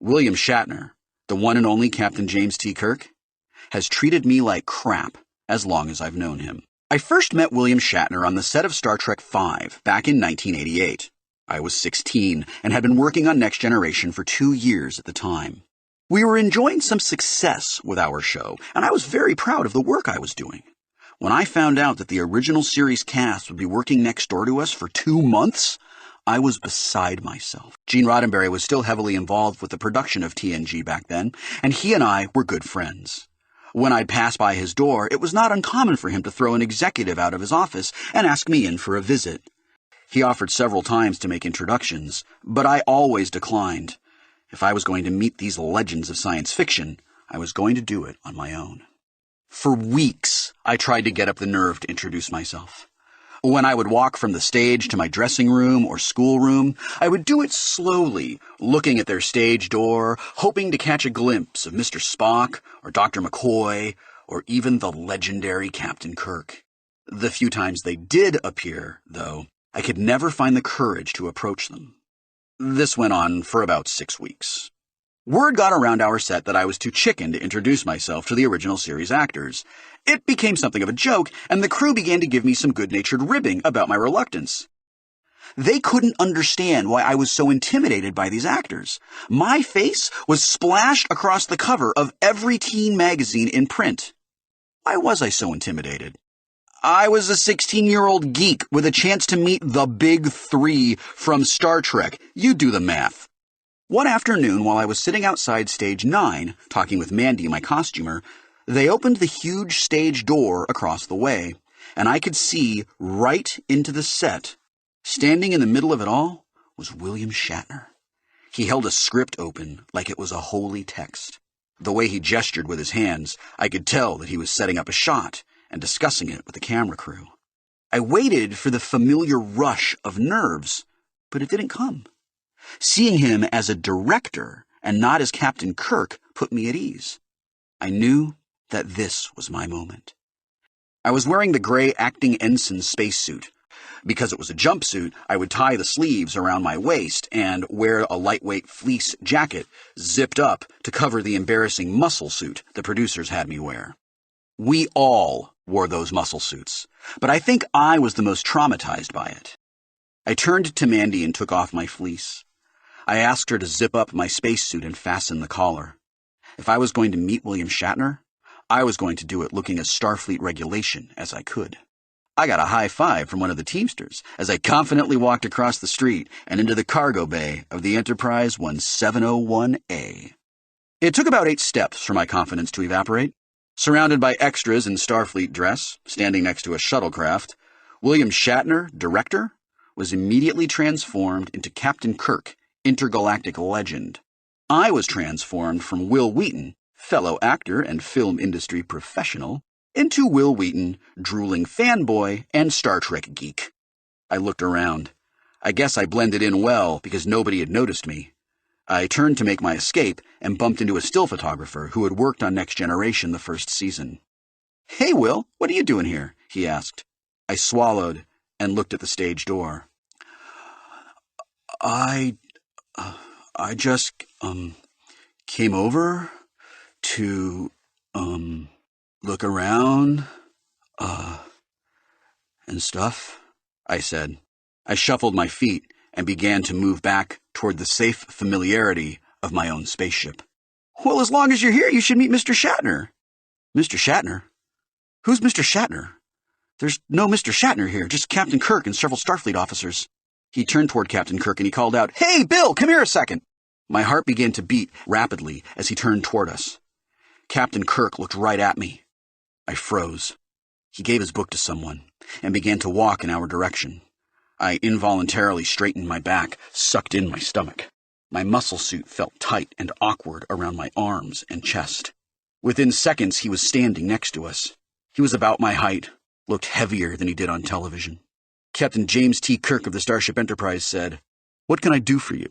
William Shatner, the one and only Captain James T. Kirk, has treated me like crap as long as I've known him. I first met William Shatner on the set of Star Trek V back in 1988. I was 16 and had been working on Next Generation for 2 years at the time. We were enjoying some success with our show, and I was very proud of the work I was doing. When I found out that the original series cast would be working next door to us for 2 months, I was beside myself. Gene Roddenberry was still heavily involved with the production of TNG back then, and he and I were good friends. When I'd pass by his door, it was not uncommon for him to throw an executive out of his office and ask me in for a visit. He offered several times to make introductions, but I always declined. If I was going to meet these legends of science fiction, I was going to do it on my own. For weeks, I tried to get up the nerve to introduce myself. When I would walk from the stage to my dressing room or schoolroom, I would do it slowly, looking at their stage door, hoping to catch a glimpse of Mr. Spock or Dr. McCoy or even the legendary Captain Kirk. The few times they did appear, though, I could never find the courage to approach them. This went on for about 6 weeks. Word got around our set that I was too chicken to introduce myself to the original series actors. It became something of a joke, and the crew began to give me some good-natured ribbing about my reluctance. They couldn't understand why I was so intimidated by these actors. My face was splashed across the cover of every teen magazine in print. Why was I so intimidated? I was a 16-year-old geek with a chance to meet the big three from Star Trek. You do the math. One afternoon, while I was sitting outside Stage 9, talking with Mandy, my costumer, they opened the huge stage door across the way, and I could see right into the set. Standing in the middle of it all was William Shatner. He held a script open like it was a holy text. The way he gestured with his hands, I could tell that he was setting up a shot and discussing it with the camera crew. I waited for the familiar rush of nerves, but it didn't come. Seeing him as a director and not as Captain Kirk put me at ease. I knew that this was my moment. I was wearing the gray acting ensign spacesuit. Because it was a jumpsuit, I would tie the sleeves around my waist and wear a lightweight fleece jacket zipped up to cover the embarrassing muscle suit the producers had me wear. We all wore those muscle suits, but I think I was the most traumatized by it. I turned to Mandy and took off my fleece. I asked her to zip up my spacesuit and fasten the collar. If I was going to meet William Shatner, I was going to do it looking as Starfleet regulation as I could. I got a high five from one of the Teamsters as I confidently walked across the street and into the cargo bay of the Enterprise 1701A. It took about 8 steps for my confidence to evaporate. Surrounded by extras in Starfleet dress, standing next to a shuttlecraft, William Shatner, director, was immediately transformed into Captain Kirk, intergalactic legend. I was transformed from Will Wheaton, fellow actor and film industry professional, into Will Wheaton, drooling fanboy and Star Trek geek. I looked around. I guess I blended in well because nobody had noticed me. I turned to make my escape and bumped into a still photographer who had worked on Next Generation the first season. "Hey, Will, what are you doing here?" he asked. I swallowed and looked at the stage door. I just, came over to, look around, and stuff, I said. I shuffled my feet and began to move back toward the safe familiarity of my own spaceship. "Well, as long as you're here, you should meet Mr. Shatner." "Mr. Shatner? Who's Mr. Shatner?" "There's no Mr. Shatner here, just Captain Kirk and several Starfleet officers." He turned toward Captain Kirk and he called out, "Hey, Bill, come here a second." My heart began to beat rapidly as he turned toward us. Captain Kirk looked right at me. I froze. He gave his book to someone and began to walk in our direction. I involuntarily straightened my back, sucked in my stomach. My muscle suit felt tight and awkward around my arms and chest. Within seconds, he was standing next to us. He was about my height, looked heavier than he did on television. Captain James T. Kirk of the Starship Enterprise said, "What can I do for you?"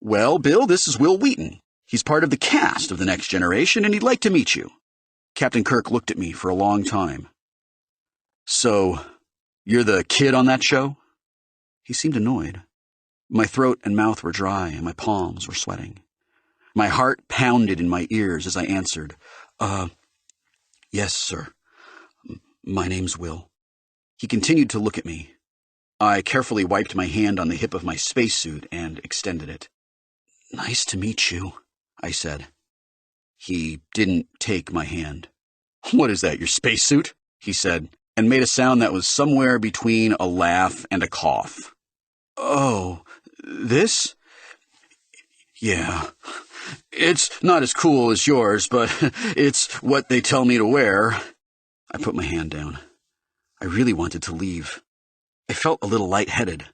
"Well, Bill, this is Will Wheaton. He's part of the cast of The Next Generation, and he'd like to meet you." Captain Kirk looked at me for a long time. "So, you're the kid on that show?" He seemed annoyed. My throat and mouth were dry, and my palms were sweating. My heart pounded in my ears as I answered, Yes, sir. My name's Will. He continued to look at me. I carefully wiped my hand on the hip of my spacesuit and extended it. Nice to meet you, I said. He didn't take my hand. What is that, your spacesuit? He said, and made a sound that was somewhere between a laugh and a cough. Oh, this? Yeah. It's not as cool as yours, but it's what they tell me to wear. I put my hand down. I really wanted to leave. I felt a little lightheaded.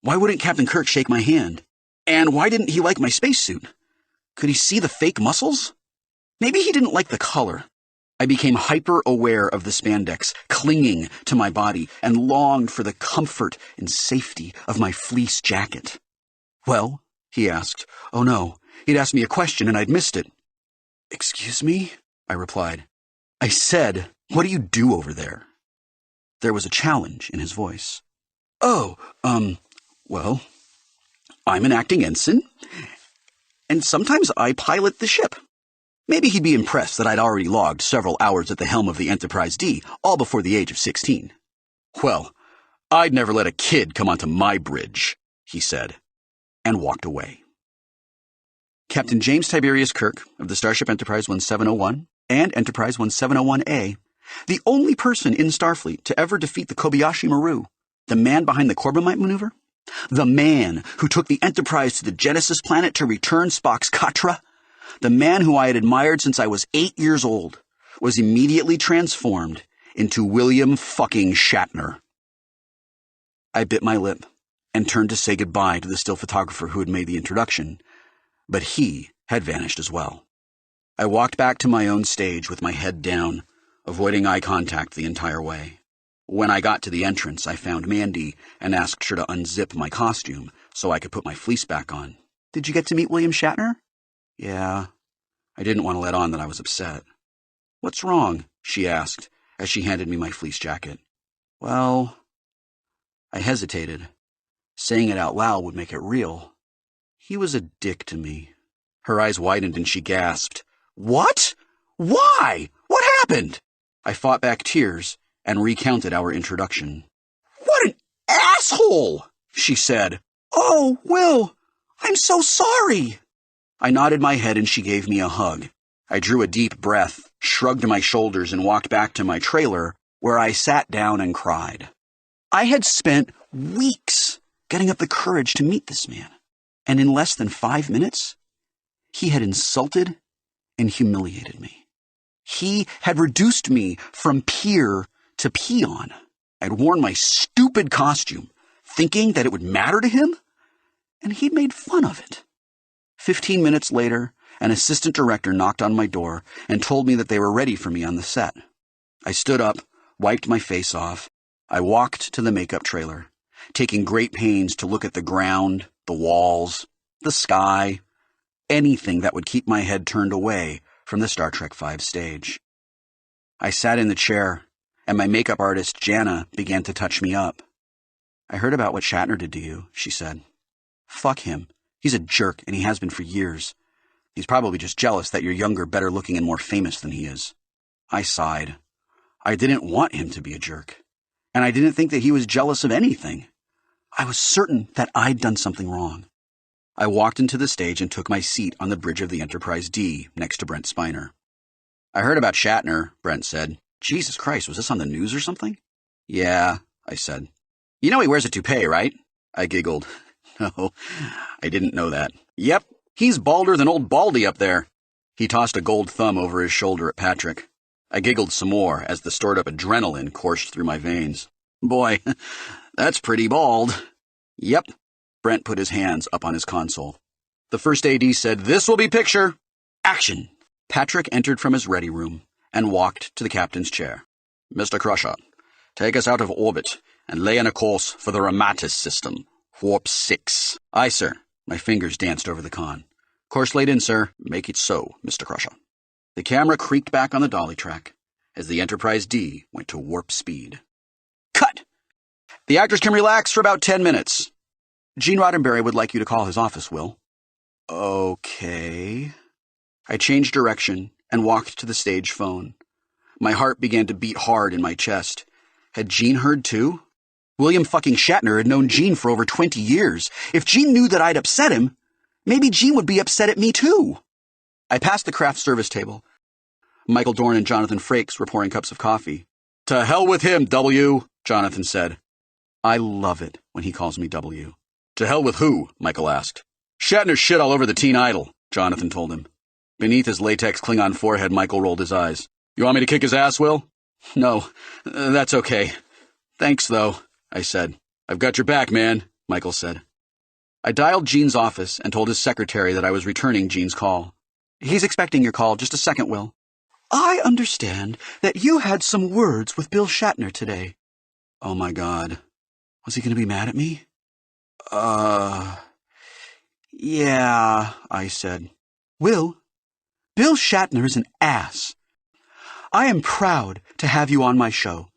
Why wouldn't Captain Kirk shake my hand? And why didn't he like my spacesuit? Could he see the fake muscles? Maybe he didn't like the color. I became hyper-aware of the spandex, clinging to my body, and longed for the comfort and safety of my fleece jacket. Well, he asked. Oh no, he'd asked me a question and I'd missed it. Excuse me? I replied. I said, what do you do over there? There was a challenge in his voice. Oh, well, I'm an acting ensign, and sometimes I pilot the ship. Maybe he'd be impressed that I'd already logged several hours at the helm of the Enterprise D, all before the age of 16. Well, I'd never let a kid come onto my bridge, he said, and walked away. Captain James Tiberius Kirk of the Starship Enterprise 1701 and Enterprise 1701A, the only person in Starfleet to ever defeat the Kobayashi Maru, the man behind the Corbomite maneuver, the man who took the Enterprise to the Genesis planet to return Spock's Katra, the man who I had admired since I was 8 years old, was immediately transformed into William fucking Shatner. I bit my lip and turned to say goodbye to the still photographer who had made the introduction, but he had vanished as well. I walked back to my own stage with my head down, avoiding eye contact the entire way. When I got to the entrance, I found Mandy and asked her to unzip my costume so I could put my fleece back on. Did you get to meet William Shatner? Yeah. I didn't want to let on that I was upset. What's wrong? She asked as she handed me my fleece jacket. Well, I hesitated. Saying it out loud would make it real. He was a dick to me. Her eyes widened and she gasped. What? Why? What happened? I fought back tears and recounted our introduction. What an asshole, she said. Oh, Will, I'm so sorry. I nodded my head and she gave me a hug. I drew a deep breath, shrugged my shoulders, and walked back to my trailer, where I sat down and cried. I had spent weeks getting up the courage to meet this man, and in less than 5 minutes, he had insulted and humiliated me. He had reduced me from peer to peon. I'd worn my stupid costume, thinking that it would matter to him, and he'd made fun of it. 15 minutes later, an assistant director knocked on my door and told me that they were ready for me on the set. I stood up, wiped my face off. I walked to the makeup trailer, taking great pains to look at the ground, the walls, the sky, anything that would keep my head turned away from the Star Trek V stage. I sat in the chair, and my makeup artist, Jana, began to touch me up. I heard about what Shatner did to you, she said. Fuck him. He's a jerk, and he has been for years. He's probably just jealous that you're younger, better looking, and more famous than he is. I sighed. I didn't want him to be a jerk, and I didn't think that he was jealous of anything. I was certain that I'd done something wrong. I walked into the stage and took my seat on the bridge of the Enterprise D next to Brent Spiner. I heard about Shatner, Brent said. Jesus Christ, was this on the news or something? Yeah, I said. You know he wears a toupee, right? I giggled. No, I didn't know that. Yep, he's balder than old Baldy up there. He tossed a gold thumb over his shoulder at Patrick. I giggled some more as the stored-up adrenaline coursed through my veins. Boy, that's pretty bald. Yep. Brent put his hands up on his console. The first AD said, "This will be picture. Action." Patrick entered from his ready room and walked to the captain's chair. Mr. Crusher, take us out of orbit and lay in a course for the Ramatis system. Warp 6. Aye, sir. My fingers danced over the con. Course laid in, sir. Make it so, Mr. Crusher. The camera creaked back on the dolly track as the Enterprise D went to warp speed. Cut! The actors can relax for about 10 minutes. Gene Roddenberry would like you to call his office, Will. Okay. I changed direction and walked to the stage phone. My heart began to beat hard in my chest. Had Gene heard too? William fucking Shatner had known Gene for over 20 years. If Gene knew that I'd upset him, maybe Gene would be upset at me too. I passed the craft service table. Michael Dorn and Jonathan Frakes were pouring cups of coffee. To hell with him, W, Jonathan said. I love it when he calls me W. To hell with who? Michael asked. Shatner shit all over the teen idol, Jonathan told him. Beneath his latex Klingon forehead, Michael rolled his eyes. You want me to kick his ass, Will? No, that's okay. Thanks, though, I said. I've got your back, man, Michael said. I dialed Gene's office and told his secretary that I was returning Gene's call. He's expecting your call. Just a second, Will. I understand that you had some words with Bill Shatner today. Oh, my God. Was he going to be mad at me? Yeah, I said. Will, Bill Shatner is an ass. I am proud to have you on my show.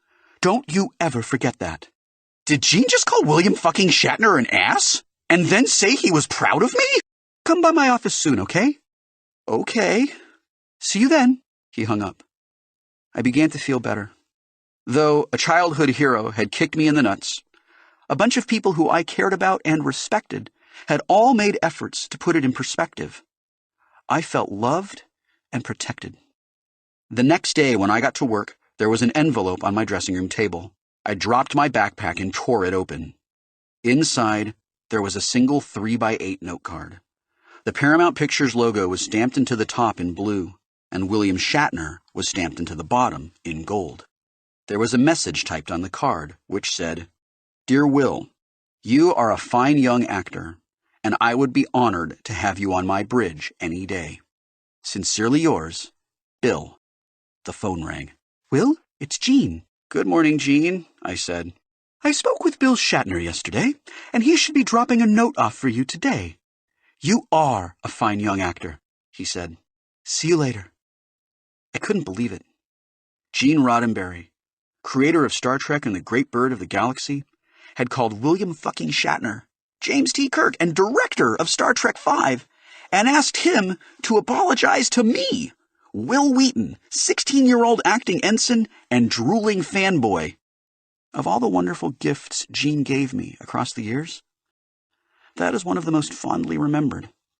Don't you ever forget that. Did Gene just call William fucking Shatner an ass? And then say he was proud of me? Come by my office soon, okay? Okay. See you then. He hung up. I began to feel better. Though a childhood hero had kicked me in the nuts, a bunch of people who I cared about and respected had all made efforts to put it in perspective. I felt loved and protected. The next day when I got to work, there was an envelope on my dressing room table. I dropped my backpack and tore it open. Inside, there was a single 3x8 note card. The Paramount Pictures logo was stamped into the top in blue, and William Shatner was stamped into the bottom in gold. There was a message typed on the card, which said, Dear Will, you are a fine young actor, and I would be honored to have you on my bridge any day. Sincerely yours, Bill. The phone rang. Will, it's Gene. Good morning, Gene, I said. I spoke with Bill Shatner yesterday, and he should be dropping a note off for you today. You are a fine young actor, he said. See you later. I couldn't believe it. Gene Roddenberry, creator of Star Trek and the Great Bird of the Galaxy, had called William fucking Shatner, James T. Kirk, and director of Star Trek V, and asked him to apologize to me, Will Wheaton, 16-year-old acting ensign and drooling fanboy. Of all the wonderful gifts Gene gave me across the years, that is one of the most fondly remembered.